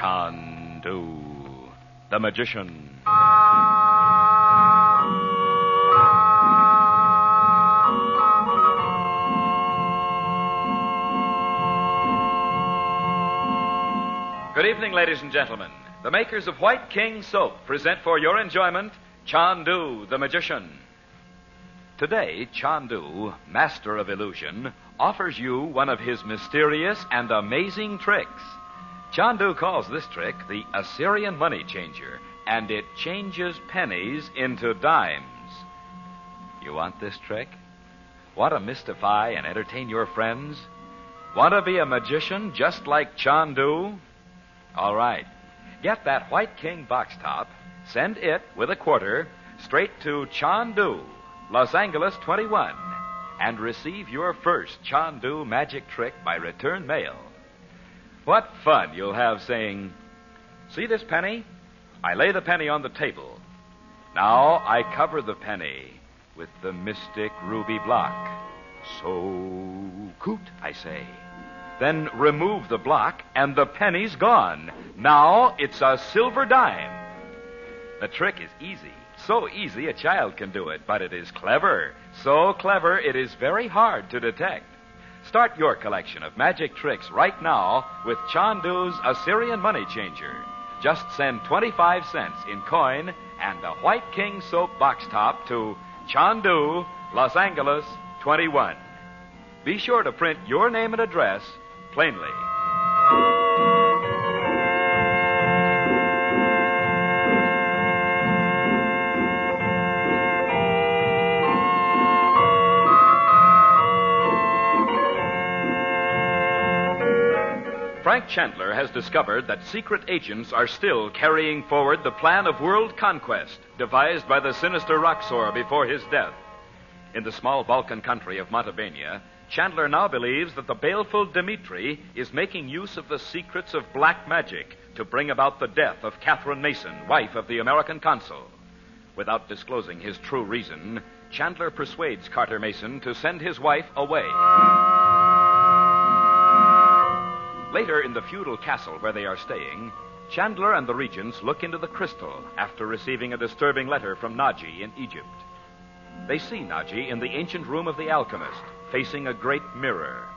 Chandu the Magician. Good evening, ladies and gentlemen. The makers of White King Soap present for your enjoyment Chandu the Magician. Today, Chandu, master of illusion, offers you one of his mysterious and amazing tricks. Chandu calls this trick the Assyrian money changer, and it changes pennies into dimes. You want this trick? Want to mystify and entertain your friends? Want to be a magician just like Chandu? All right. Get that White King box top, send it with a quarter straight to Chandu, Los Angeles 21, and receive your first Chandu magic trick by return mail. What fun you'll have saying, "See this penny? I lay the penny on the table. Now I cover the penny with the mystic ruby block. So coot, I say. Then remove the block, and the penny's gone. Now it's a silver dime." The trick is easy. So easy a child can do it, but it is clever. So clever it is very hard to detect. Start your collection of magic tricks right now with Chandu's Assyrian money changer. Just send 25 cents in coin and a White King Soap box top to Chandu, Los Angeles 21. Be sure to print your name and address plainly. Frank Chandler has discovered that secret agents are still carrying forward the plan of world conquest devised by the sinister Roxor before his death. In the small Balkan country of Montevideo, Chandler now believes that the baleful Dmitri is making use of the secrets of black magic to bring about the death of Catherine Mason, wife of the American consul. Without disclosing his true reason, Chandler persuades Carter Mason to send his wife away. Later in the feudal castle where they are staying, Chandler and the regents look into the crystal after receiving a disturbing letter from Naji in Egypt. They see Naji in the ancient room of the alchemist, facing a great mirror.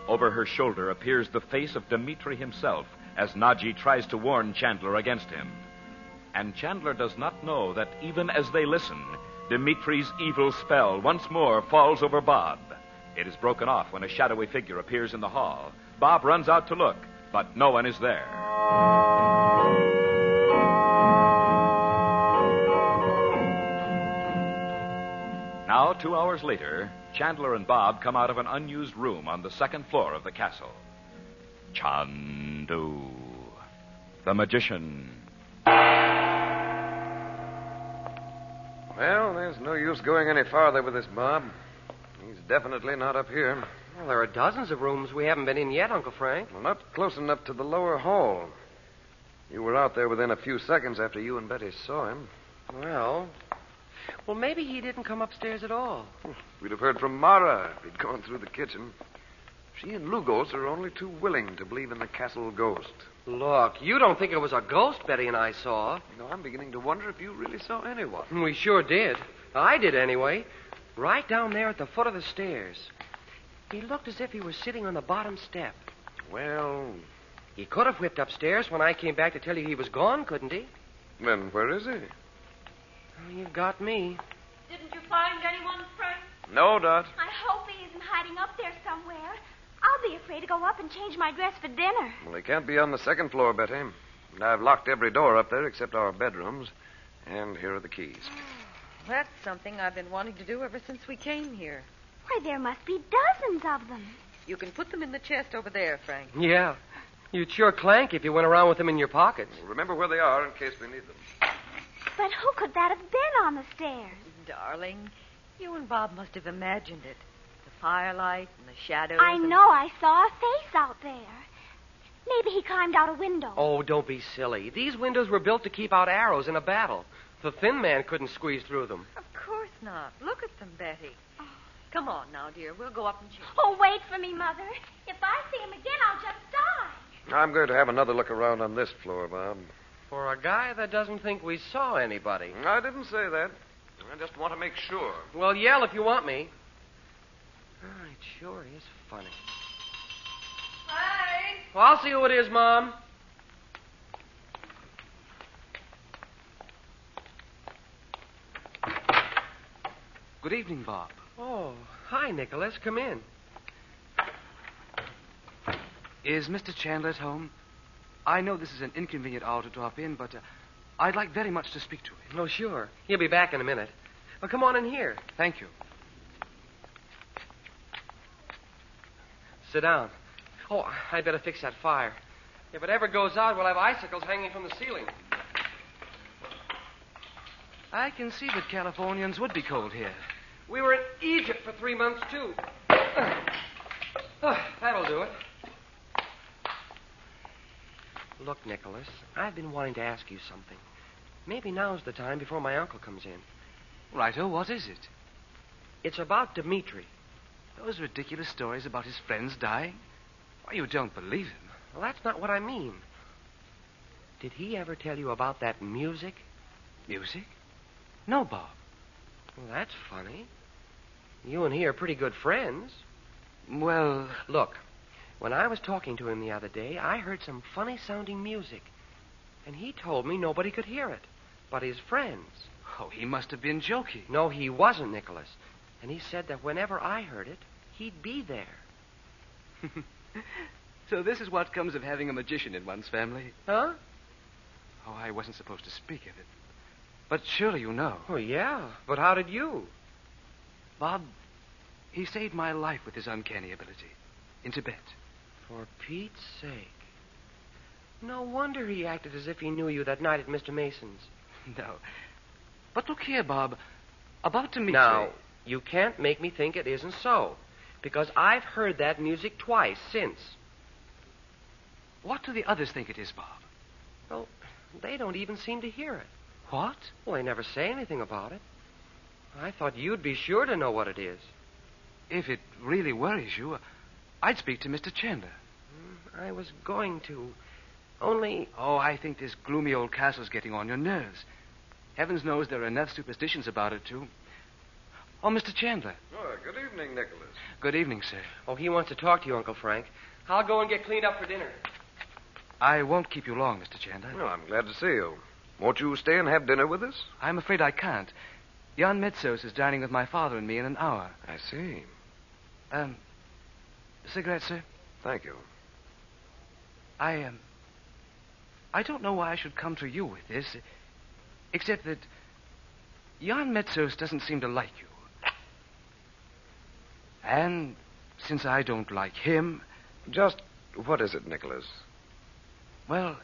Over her shoulder appears the face of Dmitri himself as Naji tries to warn Chandler against him. And Chandler does not know that even as they listen, Dmitri's evil spell once more falls over Bob. It is broken off when a shadowy figure appears in the hall. Bob runs out to look, but no one is there. Now, 2 hours later, Chandler and Bob come out of an unused room on the second floor of the castle. Chandu the Magician. Well, there's no use going any farther with this Bob. He's definitely not up here. Well, there are dozens of rooms we haven't been in yet, Uncle Frank. Well, not close enough to the lower hall. You were out there within a few seconds after you and Betty saw him. Well, maybe he didn't come upstairs at all. We'd have heard from Mara if he'd gone through the kitchen. She and Lugos are only too willing to believe in the castle ghost. Look, you don't think it was a ghost Betty and I saw. You know, I'm beginning to wonder if you really saw anyone. We sure did. I did anyway. Right down there at the foot of the stairs. He looked as if he was sitting on the bottom step. Well, He could have whipped upstairs when I came back to tell you he was gone, couldn't he? then where is he? Well, you've got me. Didn't you find anyone, Frank? No, Dot. I hope he isn't hiding up there somewhere. I'll be afraid to go up and change my dress for dinner. Well, he can't be on the second floor, Betty. And I've locked every door up there except our bedrooms. And here are the keys. That's something I've been wanting to do ever since we came here. Why, there must be dozens of them. You can put them in the chest over there, Frank. Yeah. You'd sure clank if you went around with them in your pockets. Well, remember where they are in case we need them. But who could that have been on the stairs? Darling, you and Bob must have imagined it. The firelight and the shadows. I know I saw a face out there. Maybe he climbed out a window. Oh, don't be silly. These windows were built to keep out arrows in a battle. The thin man couldn't squeeze through them. Of course not. Look at them, Betty. Come on now, dear. We'll go up and check. Oh, wait for me, Mother. If I see him again, I'll just die. I'm going to have another look around on this floor, Bob. For a guy that doesn't think we saw anybody. I didn't say that. I just want to make sure. Well, yell if you want me. Oh, it sure is funny. Hi. Well, I'll see who it is, Mom. Good evening, Bob. Oh, hi, Nicholas. Come in. Is Mr. Chandler at home? I know this is an inconvenient hour to drop in, but I'd like very much to speak to him. Oh, sure. He'll be back in a minute. Well, come on in here. Thank you. Sit down. Oh, I'd better fix that fire. If it ever goes out, we'll have icicles hanging from the ceiling. I can see that Californians would be cold here. We were in Egypt for 3 months, too. That'll do it. Look, Nicholas, I've been wanting to ask you something. Maybe now's the time before my uncle comes in. Righto, what is it? It's about Dmitri. Those ridiculous stories about his friends dying? Why, you don't believe him. Well, that's not what I mean. Did he ever tell you about that music? Music? No, Bob. Well, that's funny. You and he are pretty good friends. Well, Look, when I was talking to him the other day, I heard some funny-sounding music. And he told me nobody could hear it, but his friends. oh, he must have been joking. No, he wasn't, Nicholas. And he said that whenever I heard it, he'd be there. So this is what comes of having a magician in one's family. Huh? Oh, I wasn't supposed to speak of it. But surely you know. Oh, yeah. But how did you? Bob, he saved my life with his uncanny ability in Tibet. For Pete's sake. No wonder he acted as if he knew you that night at Mr. Mason's. No. But look here, Bob. About Dmitri. Now, you can't make me think it isn't so. Because I've heard that music twice since. What do the others think it is, Bob? Well, they don't even seem to hear it. What? Well, they never say anything about it. I thought you'd be sure to know what it is. If it really worries you, I'd speak to Mr. Chandler. I was going to. Only. Oh, I think this gloomy old castle's getting on your nerves. Heavens knows there are enough superstitions about it, too. Oh, Mr. Chandler. Oh, good evening, Nicholas. Good evening, sir. Oh, he wants to talk to you, Uncle Frank. I'll go and get cleaned up for dinner. I won't keep you long, Mr. Chandler. Well, I'm glad to see you. Won't you stay and have dinner with us? I'm afraid I can't. Jan Metzos is dining with my father and me in an hour. I see. Cigarette, sir? Thank you. I don't know why I should come to you with this, except that Jan Metzos doesn't seem to like you. And since I don't like him... Just what is it, Nicholas? Well,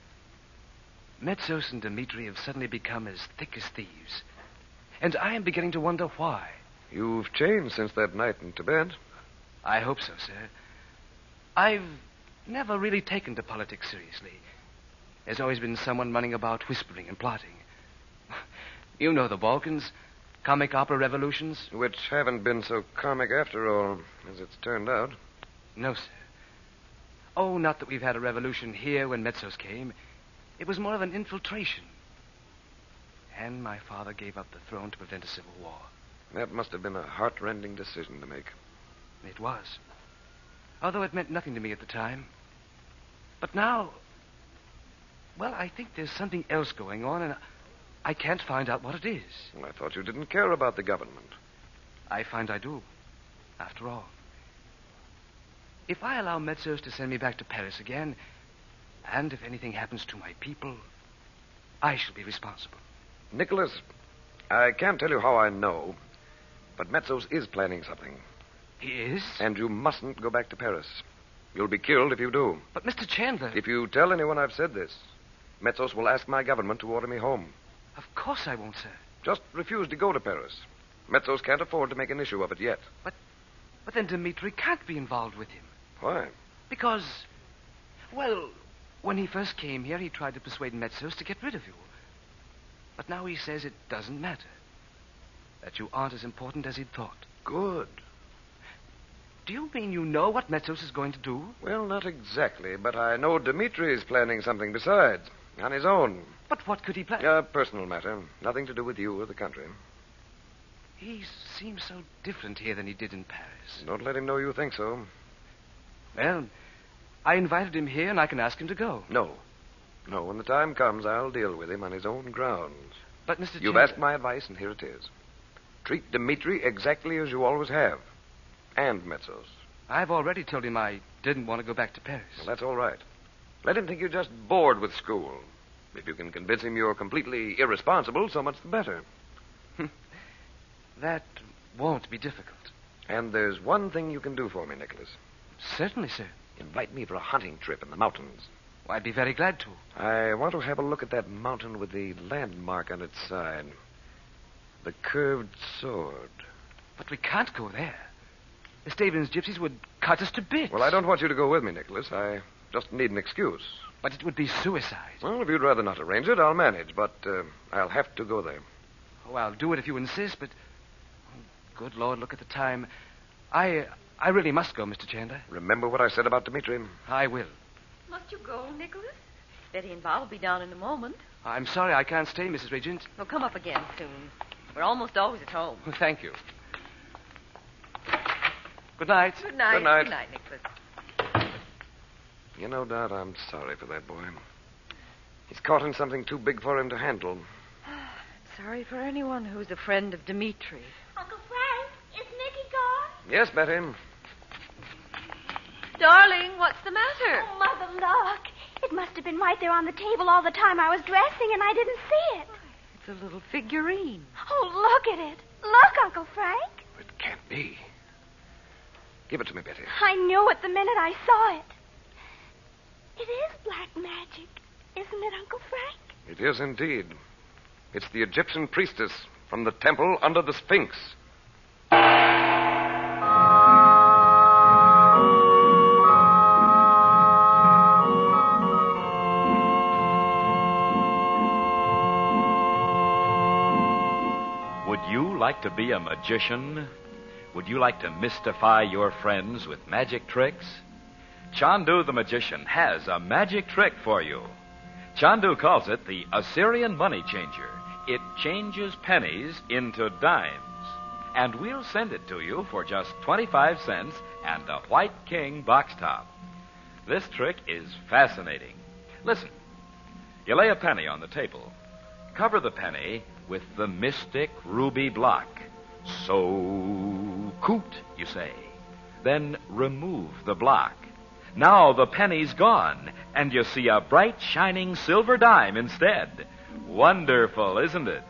Metzos and Dmitri have suddenly become as thick as thieves. And I am beginning to wonder why. You've changed since that night in Tibet. I hope so, sir. I've never really taken to politics seriously. There's always been someone running about whispering and plotting. You know the Balkans, comic opera revolutions. Which haven't been so comic after all, as it's turned out. No, sir. Oh, not that we've had a revolution here when Metzos came. It was more of an infiltration. And my father gave up the throne to prevent a civil war. That must have been a heart-rending decision to make. It was. Although it meant nothing to me at the time. But now, well, I think there's something else going on, and I can't find out what it is. Well, I thought you didn't care about the government. I find I do, after all. If I allow Metzos to send me back to Paris again, and if anything happens to my people, I shall be responsible. Nicholas, I can't tell you how I know, but Metzos is planning something. He is? And you mustn't go back to Paris. You'll be killed if you do. But, Mr. Chandler... If you tell anyone I've said this, Metzos will ask my government to order me home. Of course I won't, sir. Just refuse to go to Paris. Metzos can't afford to make an issue of it yet. But then Dmitri can't be involved with him. Why? Because, well, when he first came here, he tried to persuade Metzos to get rid of you. But now he says it doesn't matter. That you aren't as important as he'd thought. Good. Do you mean you know what Metzos is going to do? Well, not exactly, but I know Dimitri's planning something besides, on his own. But what could he plan? A personal matter, nothing to do with you or the country. He seems so different here than he did in Paris. Don't let him know you think so. Well, I invited him here, and I can ask him to go. No. No, when the time comes, I'll deal with him on his own grounds. But, Mr. You've Chandler... asked my advice, and here it is. Treat Dimitri exactly as you always have. And Metzos. I've already told him I didn't want to go back to Paris. Well, that's all right. Let him think you're just bored with school. If you can convince him you're completely irresponsible, so much the better. That won't be difficult. And there's one thing you can do for me, Nicholas. Certainly, sir. Invite me for a hunting trip in the mountains. Well, I'd be very glad to. I want to have a look at that mountain with the landmark on its side. The curved sword. But we can't go there. The Stavens gypsies would cut us to bits. Well, I don't want you to go with me, Nicholas. I just need an excuse. But it would be suicide. Well, if you'd rather not arrange it, I'll manage. But I'll have to go there. Oh, I'll do it if you insist, but... Oh, good Lord, look at the time. I really must go, Mr. Chandler. Remember what I said about Dimitri? I will. Must you go, Nicholas? Betty and Bob will be down in a moment. I'm sorry I can't stay, Mrs. Regent. We'll come up again soon. We're almost always at home. Well, thank you. Good night. Good night. Good night. Good night, Nicholas. You know, Dot, I'm sorry for that boy. He's caught in something too big for him to handle. Sorry for anyone who's a friend of Dimitri. Uncle Frank, is Nicky gone? Yes, Betty. Darling, what's the matter? Oh, Mother, look. It must have been right there on the table all the time I was dressing, and I didn't see it. It's a little figurine. Oh, look at it. Look, Uncle Frank. It can't be. Give it to me, Betty. I knew it the minute I saw it. It is black magic, isn't it, Uncle Frank? It is indeed. It's the Egyptian priestess from the temple under the Sphinx. Would you like to be a magician? Would you like to mystify your friends with magic tricks? Chandu the Magician has a magic trick for you. Chandu calls it the Assyrian money changer. It changes pennies into dimes. And we'll send it to you for just 25 cents and a white king box top. This trick is fascinating. Listen. You lay a penny on the table. Cover the penny with the mystic ruby block. So coot, you say. Then remove the block. Now the penny's gone, and you see a bright, shining silver dime instead. Wonderful, isn't it?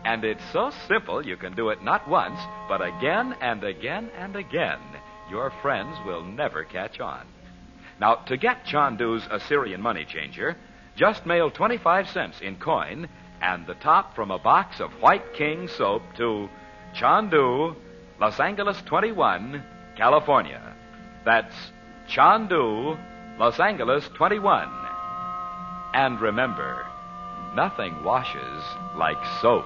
And it's so simple you can do it not once, but again and again and again. Your friends will never catch on. Now, to get Chandu's Assyrian money changer, just mail 25 cents in coin and the top from a box of White King soap to Chandu, Los Angeles 21, California. That's Chandu, Los Angeles 21. And remember, nothing washes like soap.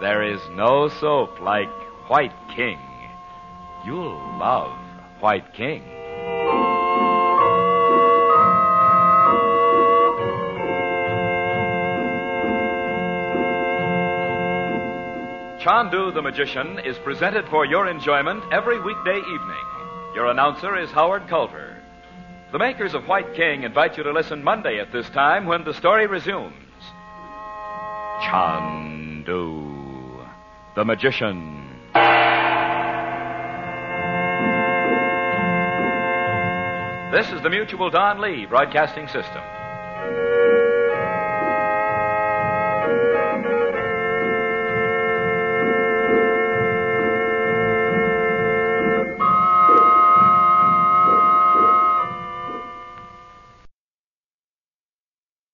There is no soap like White King. You'll love White King. Chandu the Magician is presented for your enjoyment every weekday evening. Your announcer is Howard Culver. The makers of White King invite you to listen Monday at this time when the story resumes. Chandu the Magician. This is the Mutual Don Lee Broadcasting System.